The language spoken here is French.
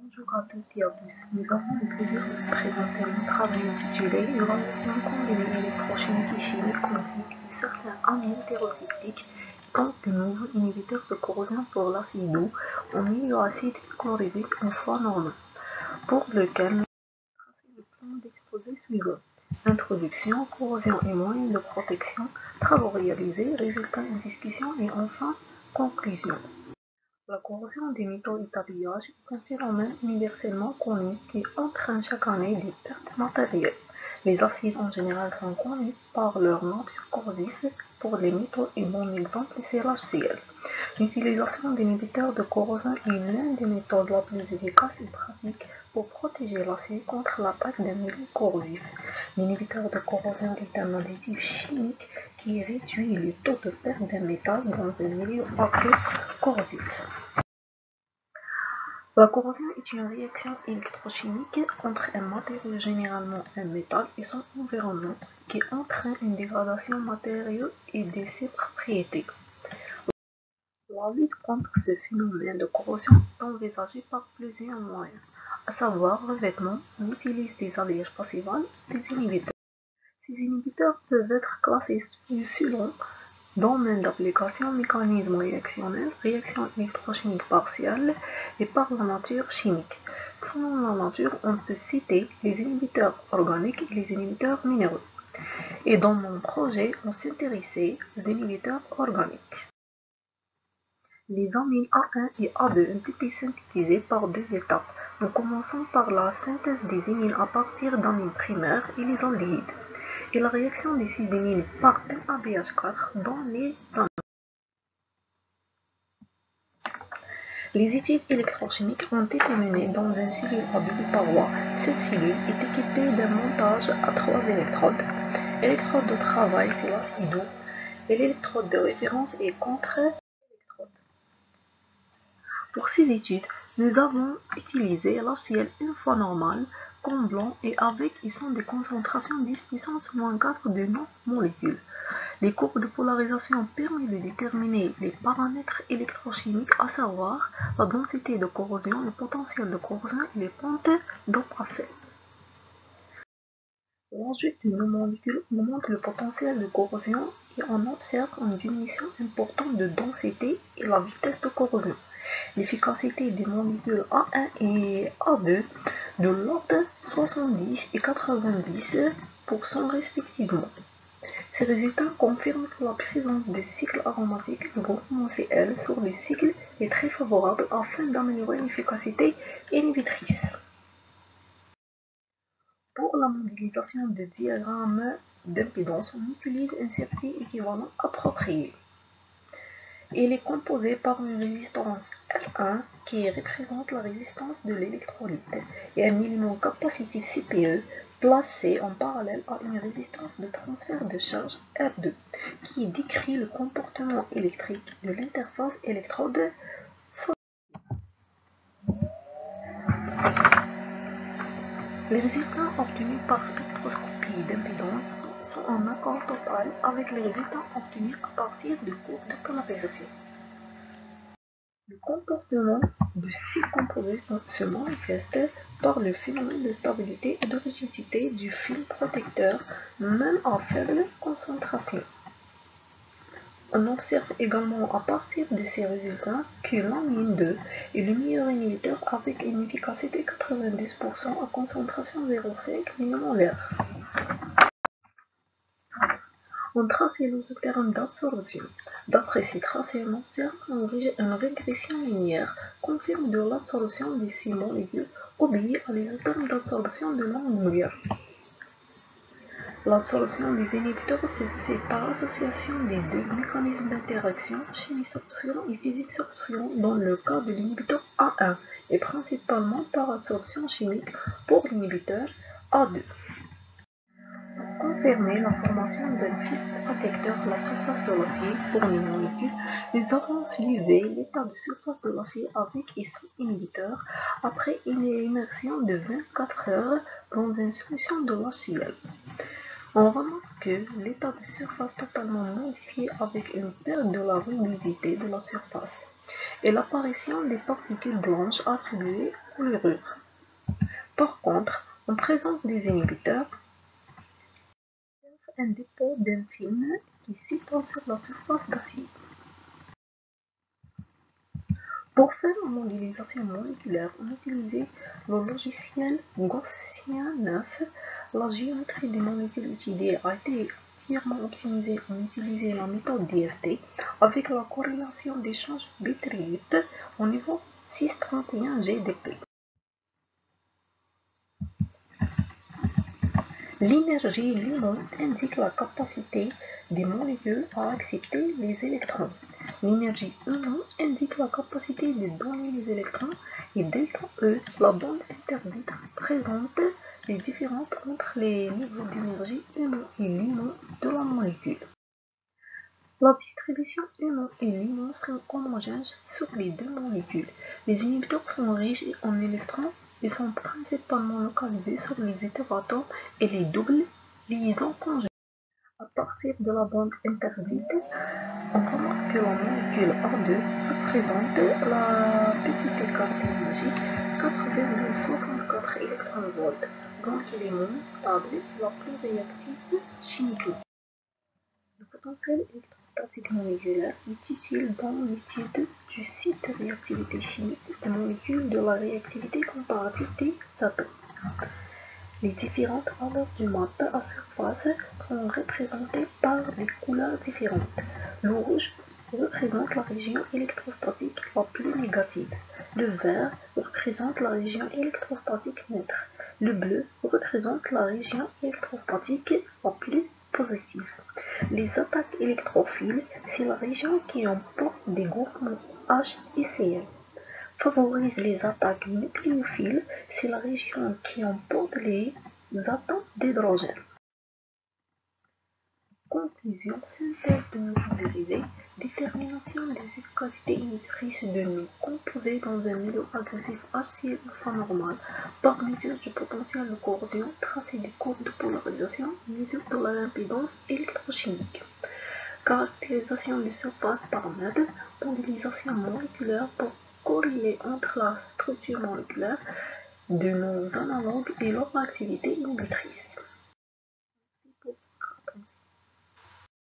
Bonjour à toutes et à tous. Nous avons le plaisir de vous présenter un travail intitulé Une réaction combinée électrochimique et chimique quantique de certains amines hétérocycliques tant de nouveaux inhibiteurs de corrosion pour l'acide doux en milieu acide chlorhydrique en fois normale, pour lequel nous avons tracé le plan d'exposé suivant. Introduction, corrosion et moyens de protection, travaux réalisés, résultats de discussion et enfin conclusion. La corrosion des métaux et tapillages est un phénomène universellement connu qui entraîne chaque année des pertes matérielles. Les acides en général sont connus par leur nature corrosive pour les métaux et bon exemple c'est l'HCl. L'utilisation d'inhibiteurs de corrosion est l'une des méthodes la plus efficaces et pratiques pour protéger l'acier contre l'attaque d'un milieu corrosif. L'inhibiteur de corrosion est un additif chimique qui réduit le taux de perte d'un métal dans un milieu aqueux corrosif. La corrosion est une réaction électrochimique entre un matériau, généralement un métal, et son environnement, qui entraîne une dégradation matérielle et de ses propriétés. La lutte contre ce phénomène de corrosion est envisagée par plusieurs moyens, à savoir revêtement. On utilise des alliages passivales, des inhibiteurs. Ces inhibiteurs peuvent être classés selon domaine d'application, mécanisme réactionnel, réaction électrochimique partielle et par la nature chimique. Selon la nature, on peut citer les inhibiteurs organiques et les inhibiteurs minéraux. Et dans mon projet, on s'intéressait aux inhibiteurs organiques. Les amines A1 et A2 ont été synthétisés par deux étapes. Nous commençons par la synthèse des amines à partir d'amines primaires et les aldéhydes, et la réaction des ces amines par NADH4 dans les amines. Les études électrochimiques ont été menées dans une cellule à double paroi. Cette cellule est équipée d'un montage à 3 électrodes. L'électrode de travail, c'est l'acide doux, et l'électrode de référence est contre-électrode. Pour ces études, nous avons utilisé l'HCl une fois normal, comblant et avec et sans des concentrations 10 puissance -4 de nos molécules. Les courbes de polarisation permettent de déterminer les paramètres électrochimiques, à savoir la densité de corrosion, le potentiel de corrosion et les pentes d'Opperfeld. L'ajout de nos molécules augmente le potentiel de corrosion et on observe une diminution importante de densité et la vitesse de corrosion. L'efficacité des molécules A1 et A2 de l'ordre 70 et 90% respectivement. Ces résultats confirment que la présence de cycles aromatiques, le groupement Cl sur le cycle est très favorable afin d'améliorer l'efficacité inhibitrice. Pour la modélisation de diagrammes d'impédance, on utilise un circuit équivalent approprié. Il est composé par une résistance L1 qui représente la résistance de l'électrolyte et un élément capacitif CPE placé en parallèle à une résistance de transfert de charge R2 qui décrit le comportement électrique de l'interface électrode. Les résultats obtenus par spectroscopie d'impédance sont en accord total avec les résultats obtenus à partir de courbes de polarisation. Le comportement de ces composés se manifeste par le phénomène de stabilité et de rigidité du film protecteur, même à faible concentration. On observe également à partir de ces résultats que l'amine 2 est le meilleur inhibiteur avec une efficacité 90% à concentration 0,5 mmol. On trace les termes d'absorption. D'après ces tracés, on observe une régression linéaire confirme de l'absorption de ces molécules obéit à l'isotherme d'absorption de Langmuir. L'absorption des inhibiteurs se fait par association des deux mécanismes d'interaction, chimie-sorption et physique-sorption dans le cas de l'inhibiteur A1 et principalement par absorption chimique pour l'inhibiteur A2. Pour confirmer la formation d'un filtre protecteur à la surface de l'acier pour les molécules, nous avons soulevé l'état de surface de l'acier avec et sans inhibiteur après une immersion de 24 heures dans une solution de HCl. On remarque que l'état de surface totalement modifié avec une perte de la rugosité de la surface et l'apparition des particules blanches attribuées aux levures. Par contre, en présence des inhibiteurs, un dépôt d'un film qui s'étend sur la surface d'acide. Pour faire la modélisation moléculaire, on utilisait le logiciel Gaussien 9. La géométrie des molécules utilisées a été entièrement optimisée. On utilisait la méthode DFT avec la corrélation d'échange bitrite au niveau 631 GDP. L'énergie Limon indique la capacité des molécules à accepter les électrons. L'énergie Ion indique la capacité de donner les électrons et delta E, la bande interdite, présente les différences entre les niveaux d'énergie Ion et Limon de la molécule. La distribution Ion et Limon sont homogènes sur les deux molécules. Les inhibiteurs sont riches en électrons et sont principalement localisés sur les hétéroatomes et les doubles liaisons conjugées. À partir de la bande interdite, on remarque que la molécule A2 représente la petite carte d'énergie 4,64 électronvolts, donc il est moins stable et la plus réactive chimiquement. Le potentiel électrostatique moléculaire est utile dans l'étude du site de réactivité chimique des molécules de la réactivité comparative des atomes. Les différentes valeurs du mat à surface sont représentées par des couleurs différentes. Le rouge représente la région électrostatique la plus négative. Le vert représente la région électrostatique neutre. Le bleu représente la région électrostatique la plus positive. Les attaques électrophiles, c'est la région qui emporte des groupements H et Cl. Favorise les attaques nucléophiles, c'est la région qui emporte les atomes d'hydrogène. Conclusion, synthèse de nos dérivés, détermination des efficacités inhibitrices de nos composés dans un milieu agressif HCl alpha normal, par mesure du potentiel de corrosion, tracé des courbes de polarisation, mesure de l'impédance électrochimique. Caractérisation de surface par MED, modélisation moléculaire pour corréler entre la structure moléculaire de nos analogues et leur activité inhibitrice.